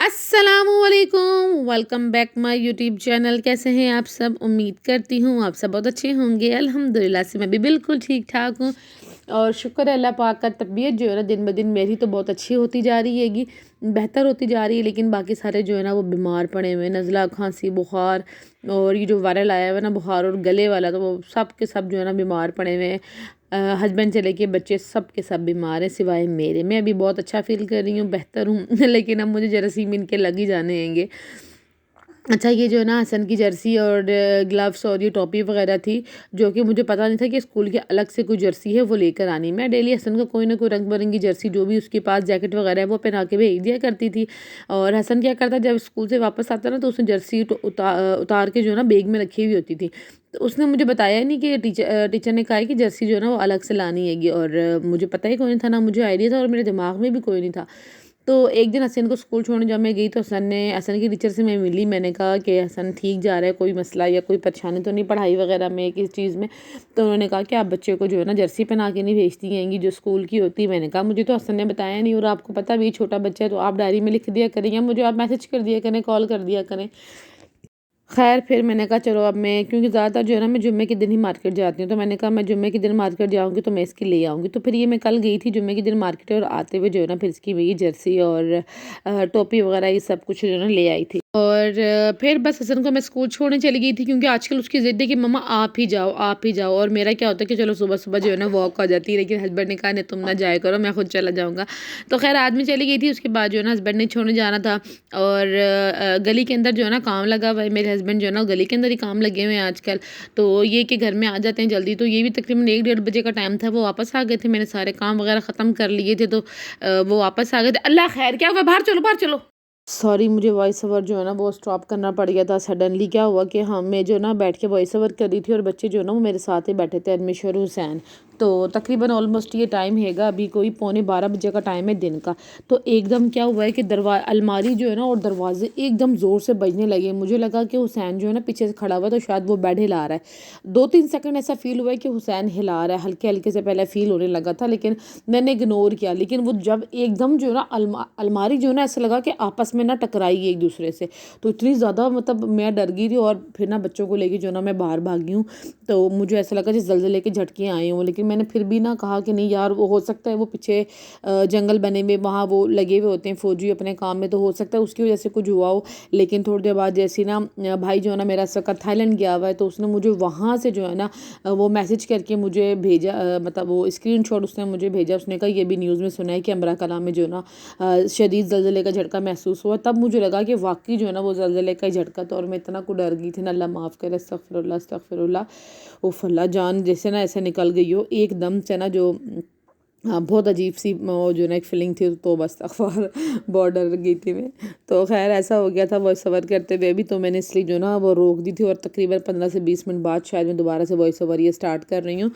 अस्सलामुअलैकुम, welcome back my YouTube channel. कैसे हैं आप सब? उम्मीद करती हूँ आप सब बहुत अच्छे होंगे। अल्हम्दुलिल्लाह से मैं भी बिल्कुल ठीक ठाक हूँ और शुक्र है अल्लाह पाक का। तबीयत जो है ना दिन ब दिन मेरी तो बहुत अच्छी होती जा रही हैगी, बेहतर होती जा रही है, लेकिन बाकी सारे जो है ना वो बीमार पड़े हुए हैं। नज़ला, खांसी, बुखार और ये जो वायरल आया हुआ है ना बुखार और गले वाला, तो वो सब के सब जो है ना बीमार पड़े हुए हैं। हस्बैंड से लेके बच्चे सब के सब बीमार हैं सिवाय मेरे। मैं अभी बहुत अच्छा फ़ील कर रही हूँ, बेहतर हूँ लेकिन अब मुझे जरासीम इनके लग ही जाने हैंगे। अच्छा, ये जो है ना हसन की जर्सी और ग्लव्स और ये टोपी वगैरह थी, जो कि मुझे पता नहीं था कि स्कूल की अलग से कोई जर्सी है वो लेकर आनी। मैं डेली हसन को कोई ना कोई रंग बिरंगी जर्सी जो भी उसके पास जैकेट वगैरह है वो पहना के भेज दिया करती थी। और हसन क्या करता, जब स्कूल से वापस आता ना तो उसने जर्सी उतार के जो है ना बैग में रखी हुई होती थी। तो उसने मुझे बताया नहीं कि टीचर ने कहा है कि जर्सी जो है ना वो अलग से लानी हैगी, और मुझे पता ही कोई नहीं था, ना मुझे आइडिया था और मेरे दिमाग में भी कोई नहीं था। तो एक दिन हसन को स्कूल छोड़ने जब मैं गई तो हसन की टीचर से मैं मिली। मैंने कहा कि हसन ठीक जा रहा है, कोई मसला या कोई परेशानी तो नहीं पढ़ाई वगैरह में, किस चीज़ में? तो उन्होंने कहा कि आप बच्चे को जो है ना जर्सी पहना के नहीं भेजती हैंगी जो स्कूल की होती है। मैंने कहा मुझे तो हसन ने बताया नहीं, और आपको पता भी छोटा बच्चा है तो आप डायरी में लिख दिया करें या मुझे आप मैसेज कर दिया करें, कॉल कर दिया करें। खैर फिर मैंने कहा चलो अब मैं, क्योंकि ज़्यादातर जो है ना मैं जुम्मे के दिन ही मार्केट जाती हूँ, तो मैंने कहा मैं जुम्मे के दिन मार्केट जाऊँगी तो मैं इसकी ले आऊँगी। तो फिर ये मैं कल गई थी जुम्मे के दिन मार्केट, और आते हुए जो है ना फिर इसकी वही जर्सी और टोपी वगैरह ये सब कुछ जो है ना ले आई थी। और फिर बस हसन को मैं स्कूल छोड़ने चली गई थी, क्योंकि आजकल उसकी ज़िद है कि मम्मा आप ही जाओ, आप ही जाओ। और मेरा क्या होता है कि चलो सुबह सुबह जो है ना वॉक हो जाती है, लेकिन हस्बैंड ने कहा नहीं तुम ना जाया करो, मैं खुद चला जाऊँगा। तो खैर आज मैं चली गई थी, उसके बाद जो है ना हस्बैंड ने छोड़ने जाना था। और गली के अंदर जो है ना काम लगा हुआ है, मेरे हस्बैंड जो है ना गली के अंदर ही काम लगे हुए हैं आजकल। तो ये कि घर में आ जाते हैं जल्दी, तो ये भी तकरीबन 1 डेढ़ बजे का टाइम था, वो वापस आ गए थे। मैंने सारे काम वगैरह ख़त्म कर लिए थे, तो वो वापस आ गए थे। अल्लाह खैर, क्या हुआ? बाहर चलो, बाहर चलो। सॉरी, मुझे वॉइस ओवर जो है ना वो स्टॉप करना पड़ गया था सडनली। क्या हुआ कि हाँ मैं जो ना बैठ के वॉइस ओवर कर रही थी और बच्चे जो है ना वो मेरे साथ ही बैठे थे, अनमिश और हुसैन। तो तकरीबन ऑलमोस्ट ये टाइम हैगा अभी कोई 11:45 का टाइम है दिन का। तो एकदम क्या हुआ है कि अलमारी जो है ना और दरवाजे एकदम ज़ोर से बजने लगे। मुझे लगा कि हुसैन जो है ना पीछे से खड़ा हुआ है, तो शायद वो बेड हिला रहा है। 2-3 सेकंड ऐसा फील हुआ है कि हुसैन हिला रहा है, हल्के हल्के से पहले फील होने लगा था, लेकिन मैंने इग्नोर किया। लेकिन वो जब एकदम जो है ना अलमारी जो है ना ऐसा लगा कि आपस में ना टकराई एक दूसरे से, तो इतनी ज़्यादा मतलब मैं डर गई थी। और फिर ना बच्चों को लेके जो ना मैं बाहर भागी हूँ, तो मुझे ऐसा लगा जैसे ज़लज़ले के झटके आए हों। लेकिन मैंने फिर भी ना कहा कि नहीं यार, वो हो सकता है वो पीछे जंगल बने हुए वहाँ वो लगे हुए होते हैं फौजी अपने काम में, तो हो सकता है उसकी वजह से कुछ हुआ हो। लेकिन थोड़ी देर बाद जैसे ना भाई जो है ना मेरा इस वक्त थाईलैंड गया हुआ है, तो उसने मुझे वहाँ से जो है ना वो मैसेज करके मुझे भेजा, मतलब वो स्क्रीनशॉट उसने मुझे भेजा। उसने कहा ये भी न्यूज़ में सुना है कि अमरा कला में जो है ना शदीद ज़लज़ले का झटका महसूस हुआ। तब मुझे लगा कि वाकई जो है ना वो ज़लज़ले का ही झटका था, और मैं इतना को डर गई थी ना, अल्लाह माफ़ करे, अस्तगफिरुल्लाह अस्तगफिरुल्लाह। उफ़ अल्लाह, जान जैसे ना ऐसे निकल गई हो एकदम से ना, जो हाँ बहुत अजीब सी वो जो ना एक फीलिंग थी, तो बस अखबार बहुत डर गई थी मैं। तो खैर ऐसा हो गया था वॉइस ओवर करते हुए भी, तो मैंने इसलिए जो ना वो रोक दी थी, और तकरीबन 15 से 20 मिनट बाद शायद मैं दोबारा से वॉइस ओवर ये स्टार्ट कर रही हूँ।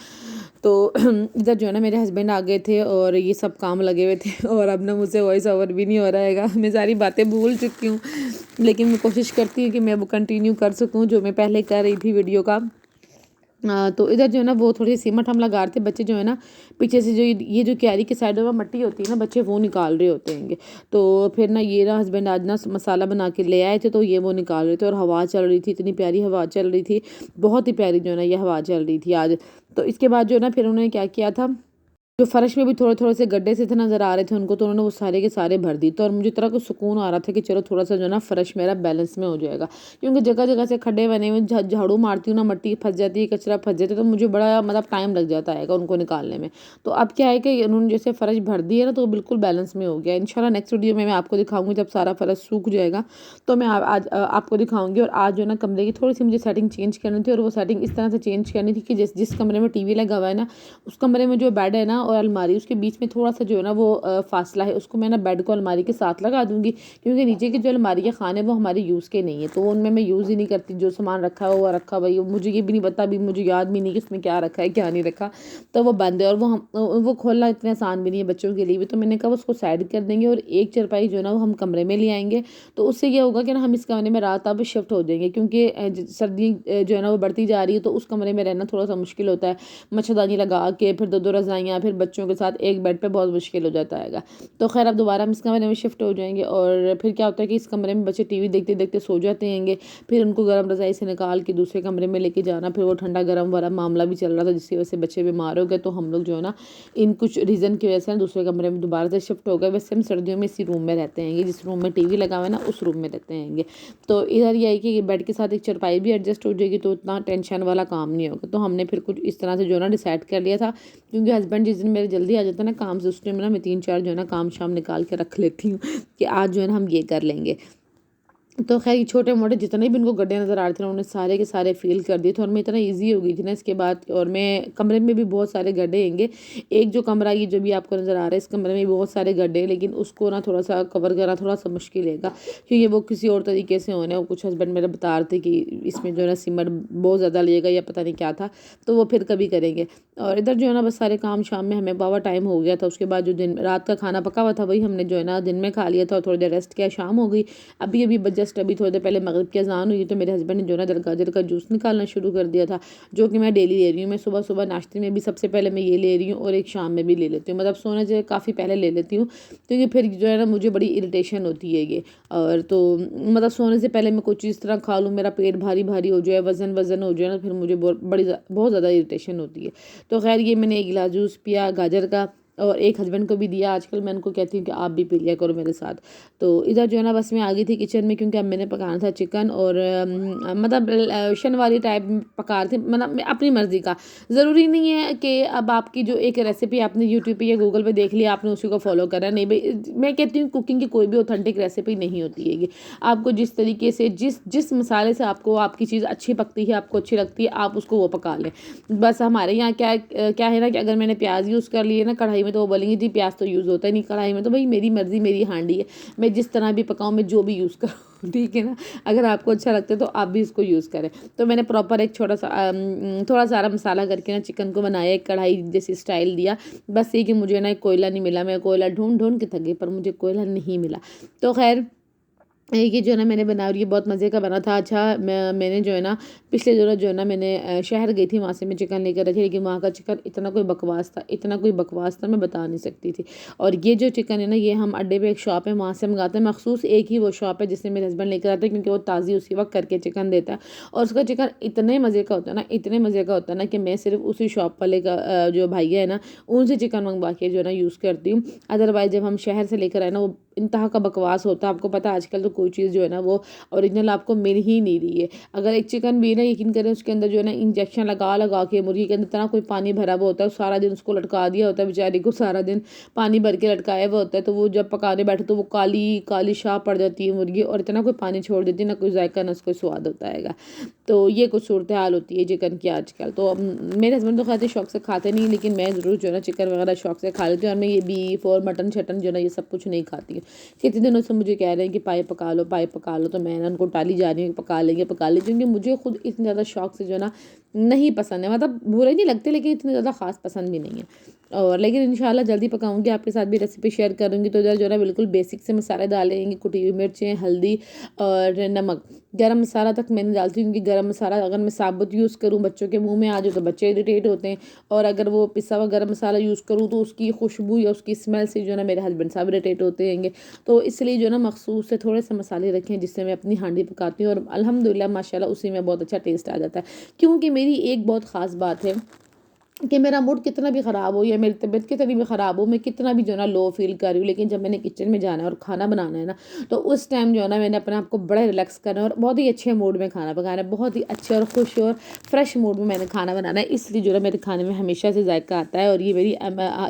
तो इधर जो है ना मेरे हस्बैंड आ गए थे और ये सब काम लगे हुए थे और अब ना मुझसे वॉइस ओवर भी नहीं हो रहा हैगा। मैं सारी बातें भूल चुकी हूँ, लेकिन मैं कोशिश करती हूँ कि मैं वो कंटिन्यू कर सकूँ जो मैं पहले कर रही थी वीडियो का। तो इधर जो है ना वो थोड़ी सीमट हम लगा रहे थे। बच्चे जो है ना पीछे से जो ये जो क्यारी के साइड में मट्टी होती है ना, बच्चे वो निकाल रहे होते हैं। तो फिर ना ये ना हस्बैंड आज ना मसाला बना के ले आए थे, तो ये वो निकाल रहे थे, और हवा चल रही थी, इतनी प्यारी हवा चल रही थी, बहुत ही प्यारी जो है ना ये हवा चल रही थी आज। तो इसके बाद जो है ना फिर उन्होंने क्या किया था, जो फर्श में भी थोड़े थोड़े से गड्ढे से थे नज़र आ रहे थे उनको, तो उन्होंने वो सारे के सारे भर दी। तो और मुझे तरह को सुकून आ रहा था कि चलो थोड़ा सा जो है ना फर्श मेरा बैलेंस में हो जाएगा, क्योंकि जगह जगह से खड्डे बने हुए, झाड़ू मारती हूँ ना मट्टी फंस जाती है, कचरा फंस जाता है, तो मुझे बड़ा मतलब टाइम लग जाता है उनको निकालने में। तो अब क्या है कि उन्होंने जैसे फर्श भर दी है ना, तो बिल्कुल बैलेंस में हो गया। इंशाल्लाह नेक्स्ट वीडियो में मैं आपको दिखाऊंगी जब सारा फर्श सूख जाएगा, तो मैं आज आपको दिखाऊंगी। और आज जो है ना कमरे की थोड़ी सी मुझे सेटिंग चेंज करनी थी, और वो सेटिंग इस तरह से चेंज करनी थी कि जिस कमरे में टीवी लगा हुआ है ना, उस कमरे में जो बेड है ना और अलमारी, उसके बीच में थोड़ा सा जो है ना वो फासला है, उसको मैं ना बेड को अलमारी के साथ लगा दूंगी, क्योंकि नीचे की जो अलमारी के खाने वो हमारे यूज़ के नहीं है, तो उनमें मैं यूज़ ही नहीं करती। जो सामान रखा है वो रखा, भाई मुझे ये भी नहीं पता, अभी मुझे याद भी नहीं कि उसमें क्या रखा है क्या नहीं रखा, तो वो बंद है। और वो खोलना इतना आसान भी नहीं है बच्चों के लिए भी, तो मैंने कहा उसको साइड कर देंगे और एक चारपाई जो है ना वो हम कमरे में ले आएंगे। तो उससे ये होगा कि ना हम इस कमरे में रात अब शिफ्ट हो जाएंगे, क्योंकि सर्दी जो है ना वो बढ़ती जा रही है, तो उस कमरे में रहना थोड़ा सा मुश्किल होता है। मच्छरदानी लगा के फिर दो रज़ाइयाँ, फिर बच्चों के साथ एक बेड पे बहुत मुश्किल हो जाता है। तो खैर अब दोबारा हम इस कमरे में शिफ्ट हो जाएंगे और फिर क्या होता है कि इस कमरे में बच्चे टीवी देखते देखते सो जाते हैंगे, फिर उनको गर्म रज़ाई से निकाल के दूसरे कमरे में लेके जाना, फिर वो ठंडा गर्म वाला मामला भी चल रहा था जिसकी वजह से बच्चे बीमार हो गए। तो हम लोग जो है ना इन कुछ रीज़न की वजह से ना दूसरे कमरे में दोबारा से शिफ्ट हो गए। वैसे हम सर्दियों में इसी रूम में रहते हैं, जिस रूम में टीवी लगा हुआ है ना उस रूम में रहते हैं। तो इधर ये है कि बेड के साथ एक चारपाई भी एडजस्ट हो जाएगी, तो उतना टेंशन वाला काम नहीं होगा। तो हमने फिर कुछ इस तरह से जो है ना डिसाइड कर लिया था, क्योंकि हस्बैंड जिस दिन मेरे जल्दी आ जाता है ना काम से, उस टाइम ना मैं 3-4 जो है ना काम शाम निकाल के रख लेती हूँ कि आज जो है ना हम ये कर लेंगे। तो खैर ये छोटे मोटे जितने भी इनको गड्ढे नज़र आ रहे थे ना उन्होंने सारे के सारे फील कर दिए थे, और मैं इतना ईजी हो गई थी ना इसके बाद। और मैं कमरे में भी बहुत सारे गड्ढे हैंगे, एक जो कमरा ये जो भी आपको नज़र आ रहा है इस कमरे में भी बहुत सारे गड्ढे हैं, लेकिन उसको ना थोड़ा सा कवर करना थोड़ा सा मुश्किल है क्योंकि वो किसी और तरीके से होने। और कुछ हस्बैंड मेरे बता रहे थे कि इसमें जो है ना सीमेंट बहुत ज़्यादा लगेगा या पता नहीं क्या था, तो वो फिर कभी करेंगे। और इधर जो है ना बस सारे काम शाम में हमें बाबा टाइम हो गया था। उसके बाद जो दिन रात का खाना पका हुआ था वही हमने जो है ना दिन में खा लिया था और थोड़ी देर रेस्ट किया, शाम हो गई। अभी अभी जस्ट अभी थोड़ी देर पहले मगरिब की अज़ान हुई तो मेरे हस्बैंड ने जो है ना गाजर का जूस निकालना शुरू कर दिया था, जो कि मैं डेली ले रही हूँ। मैं सुबह सुबह नाश्ते में भी सबसे पहले मैं ये ले रही हूँ और एक शाम में भी ले लेती हूँ, मतलब सोने से काफ़ी पहले ले लेती हूँ, क्योंकि फिर जो है ना मुझे बड़ी इरिटेशन होती है ये। और तो मतलब सोने से पहले मैं कुछ इस तरह खा लूँ, मेरा पेट भारी भारी हो जाए, वज़न वज़न हो जाए ना, फिर मुझे बहुत ज़्यादा इरिटेशन होती है। तो खैर ये मैंने एक गिलास जूस पिया गाजर का, और एक हस्बैंड को भी दिया। आजकल मैं उनको कहती हूँ कि आप भी पी लिया करो मेरे साथ। तो इधर जो है ना बस मैं आ गई थी किचन में, क्योंकि अब मैंने पकाना था चिकन, और मतलब शनवारी टाइप पका रहे थे, मतलब अपनी मर्ज़ी का। ज़रूरी नहीं है कि अब आपकी जो एक रेसिपी आपने यूट्यूब पे या गूगल पे देख लिया आपने उसी को फॉलो करा, नहीं भाई। मैं कहती हूँ कुकिंग की कोई भी ऑथेंटिक रेसिपी नहीं होती है। आपको जिस तरीके से जिस जिस मसाले से आपको आपकी चीज़ अच्छी पकती है, आपको अच्छी लगती है, आप उसको वो पका लें। बस हमारे यहाँ क्या है ना कि अगर मैंने प्याज यूज़ कर लिए ना कढ़ाई में, तो वो बोलेंगे जी प्याज तो यूज़ होता ही नहीं कढ़ाई में। तो भाई मेरी मर्ज़ी, मेरी हांडी है, मैं जिस तरह भी पकाऊँ, मैं जो भी यूज़ करूँ, ठीक है ना। अगर आपको अच्छा लगता है तो आप भी इसको यूज़ करें। तो मैंने प्रॉपर एक थोड़ा सारा मसाला करके ना चिकन को बनाया, एक कढ़ाई जैसी स्टाइल दिया। बस ये कि मुझे ना एक कोयला नहीं मिला, मैं कोयला ढूंढ ढूंढ के थक गई, पर मुझे कोयला नहीं मिला। तो खैर ये जो है ना मैंने बनाया और ये बहुत मज़े का बना था। अच्छा मैंने जो है ना पिछले दिनों जो है ना मैंने शहर गई थी, वहाँ से मैं चिकन लेकर आई थी, लेकिन वहाँ का चिकन इतना कोई बकवास था, इतना कोई बकवास था, मैं बता नहीं सकती थी। और ये जो चिकन है ना ये हम अड्डे पे एक शॉप है वहाँ से मंगाते हैं, मखसूस एक ही वो शॉप है जिससे मेरे हस्बैंड लेकर आते हैं, क्योंकि वो ताज़ी उसी वक्त करके चिकन देता है। और उसका चिकन इतने मज़े का होता है ना, इतने मज़े का होता है ना, कि मैं सिर्फ उसी शॉप वाले का जो भैया है ना उनसे चिकन मंगवा के जो है ना यूज़ करती हूँ। अदरवाइज़ जब हम शहर से लेकर आए ना वो इंतहा का बकवास होता है। आपको पता है आजकल तो कोई चीज़ जो है ना वो ओरिजिनल आपको मिल ही नहीं रही है। अगर एक चिकन भी ना यकीन करें उसके अंदर जो है ना इंजेक्शन लगा लगा के मुर्गी के अंदर इतना कोई पानी भरा हुआ होता है, सारा दिन उसको लटका दिया होता है बेचारी को, सारा दिन पानी भर के लटकाया हुआ होता है। तो वो जब पकाने बैठे तो वो काली काली शाह पड़ जाती है मुर्गी, और इतना कोई पानी छोड़ देती है, ना कोई जायका ना उसको स्वाद होता है। तो ये कुछ सूरत हाल होती है चिकन की आजकल। तो मेरे हस्बैंड तो खाते शौक से खाते नहीं, लेकिन मैं ज़रूर जो है ना चिकन वगैरह शौक से खा लेती हूँ। और मैं ये बीफ और मटन शटन जो है ना ये सब कुछ नहीं खाती हूँ। कितने दिनों से मुझे कह रहे हैं कि पाई पका लो पाई पका लो, तो मैं ना उनको टाली जा रही हूँ पका लेंगे, क्योंकि मुझे खुद इतने ज़्यादा शौक से जो है ना नहीं पसंद है, मतलब बुरे नहीं लगते लेकिन इतने ज़्यादा ख़ास पसंद भी नहीं है। और लेकिन इंशाल्लाह जल्दी पकाऊंगी, आपके साथ भी रेसिपी शेयर करूँगी। तो इधर जो है ना बिल्कुल बेसिक से मसाले डालेंगे, कुटी हुई मिर्चें, हल्दी और नमक। गरम मसाला तक मैंने डालती हूँ, क्योंकि गरम मसाला अगर मैं साबुत यूज़ करूँ बच्चों के मुंह में आ जाए तो बच्चे इरिटेट होते हैं, और अगर वो पिसा हुआ गरम मसाला यूज़ करूँ तो उसकी खुशबू या उसकी स्मेल से जो है ना मेरे हस्बैंड साहब इरिटेट होते हैं। तो इसलिए जो है ना मखसूस से थोड़े से मसाले रखें जिससे मैं अपनी हांडी पकाती हूँ, और अल्हम्दुलिल्लाह माशाल्लाह उसी में बहुत अच्छा टेस्ट आ जाता है। क्योंकि मेरी एक बहुत ख़ास बात है कि मेरा मूड कितना भी ख़राब हो या मेरी तबीयत कितनी भी ख़राब हो, मैं कितना भी जो है ना लो फील कर रही हूँ, लेकिन जब मैंने किचन में जाना है और खाना बनाना है ना, तो उस टाइम जो है ना मैंने अपने आप को बड़ा रिलैक्स करना है और बहुत ही अच्छे मूड में खाना पकाना है, बहुत ही अच्छे और खुश और फ्रेश मूड में मैंने खाना बनाना है। इसलिए जो है मेरे खाने में हमेशा से जायका आता है। और ये मेरी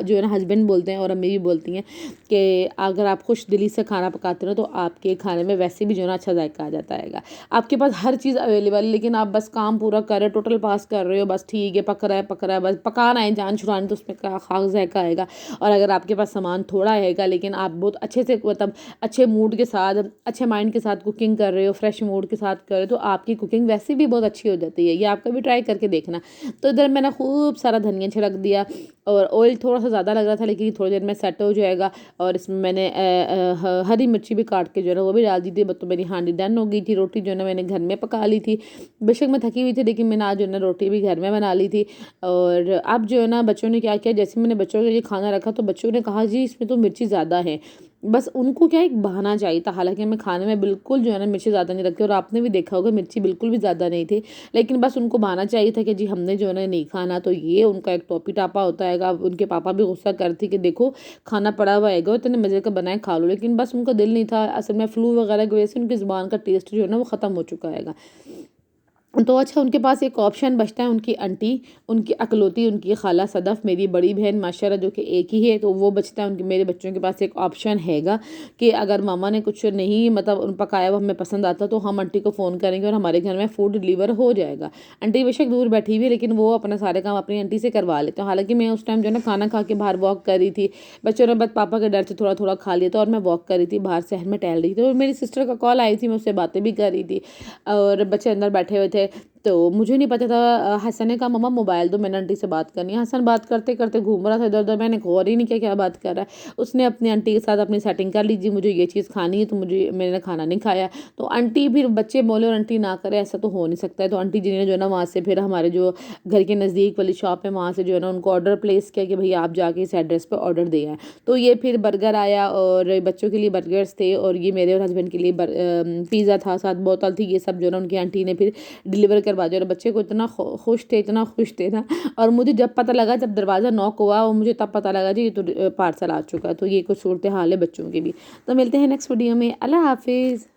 जो है ना हस्बैंड बोलते हैं और अम्मी भी बोलती हैं कि अगर आप खुश दिली से खाना पकाते हो तो आपके खाने में वैसे भी जो है ना अच्छा जायका आ जाता है। आपके पास हर चीज़ अवेलेबल है, लेकिन आप बस काम पूरा कर रहे हो, टोटल पास कर रहे हो, बस ठीक है पक रहा है बस पकाना है जान छुड़ानी, तो उसमें क्या खास जायका आएगा। और अगर आपके पास सामान थोड़ा रहेगा लेकिन आप बहुत अच्छे से मतलब अच्छे मूड के साथ अच्छे माइंड के साथ कुकिंग कर रहे हो, फ्रेश मूड के साथ कर रहे हो, तो आपकी कुकिंग वैसे भी बहुत अच्छी हो जाती है। ये आप कभी ट्राई करके देखना। तो इधर मैंने खूब सारा धनिया छिड़क दिया, और ऑयल थोड़ा सा ज़्यादा लग रहा था लेकिन थोड़ी देर में सेट हो जाएगा। और इसमें मैंने हरी मिर्ची भी काट के जो है ना वो भी डाल दी थी। तो मेरी हांडी डन हो गई थी। रोटी जो है ना मैंने घर में पका ली थी, बेशक मैं थकी हुई थी लेकिन मैंने आज जो है ना रोटी भी घर में बना ली थी। और अब जो है ना बच्चों ने क्या किया, जैसे मैंने बच्चों के लिए खाना रखा तो बच्चों ने कहा जी इसमें तो मिर्ची ज़्यादा है। बस उनको क्या एक बहाना चाहिए था, हालाँकि मैं खाने में बिल्कुल जो है ना मिर्ची ज़्यादा नहीं रखती और आपने भी देखा होगा मिर्ची बिल्कुल भी ज़्यादा नहीं थी। लेकिन बस उनको बहाना चाहिए था कि जी हमने जो है ना नहीं खाना, तो ये उनका एक टोपी-टापा होता हैगा। उनके पापा भी गुस्सा करते कि देखो खाना पड़ा हुआ हैगा, इतने मज़े का बनाए खा लो, लेकिन बस उनका दिल नहीं था। असल में फ्लू वगैरह की वजह से उनकी ज़ुबान का टेस्ट जो है ना वो ख़त्म हो चुका हैगा। तो अच्छा उनके पास एक ऑप्शन बचता है, उनकी आंटी, उनकी अकलौती, उनकी खाला सदफ़, मेरी बड़ी बहन माशाल्लाह जो कि एक ही है, तो वो बचता है उनके मेरे बच्चों के पास एक ऑप्शन हैगा कि अगर मामा ने कुछ नहीं मतलब पकाया हुआ हमें पसंद आता तो हम आंटी को फ़ोन करेंगे और हमारे घर में फूड डिलीवर हो जाएगा। आंटी बेशक दूर बैठी हुई है लेकिन वो अपना सारे काम अपनी आंटी से करवा लेते हैं। हालाँकि मैं उस टाइम जो है ना खाना खा के बाहर वॉक कर रही थी, बच्चों ने बस पापा के डर से थोड़ा-थोड़ा खा लिया था और मैं वॉक कर रही थी, बाहर शहर में टहल रही थी और मेरी सिस्टर का कॉल आई थी, मैं उससे बातें भी कर रही थी और बच्चे अंदर बैठे हुए थे। तो मुझे नहीं पता था, हसन ने कहा मम्मा मोबाइल दो, मैंने आंटी से बात करनी है। हसन बात करते करते घूम रहा था इधर-उधर, मैंने गौर ही नहीं किया क्या बात कर रहा है। उसने अपनी आंटी के साथ अपनी सेटिंग कर ली, जी मुझे ये चीज़ खानी है, तो मैंने खाना नहीं खाया। तो आंटी फिर बच्चे बोले और आंटी ना करे, ऐसा तो हो नहीं सकता है। तो आंटी जी ने जो है ना वहाँ से फिर हमारे जो घर के नज़दीक वाली शॉप है वहाँ से जो है ना उनको ऑर्डर प्लेस किया कि भैया आप जाके इस एड्रेस पे ऑर्डर दे आएँ। तो ये फिर बर्गर आया और बच्चों के लिए बर्गर्स थे और ये मेरे और हस्बैंड के लिए पिज़्ज़ा था, साथ बोतल थी, ये सब जो है ना उनकी आंटी ने फिर डिलीवर करवा दिया और बच्चे को इतना खुश थे, इतना खुश थे ना। और मुझे जब पता लगा, जब दरवाज़ा नॉक हुआ और मुझे तब पता लगा जी ये तो पार्सल आ चुका है। तो ये कुछ सूरत हाल है बच्चों की भी। तो मिलते हैं नेक्स्ट वीडियो में। अल्लाह हाफिज़।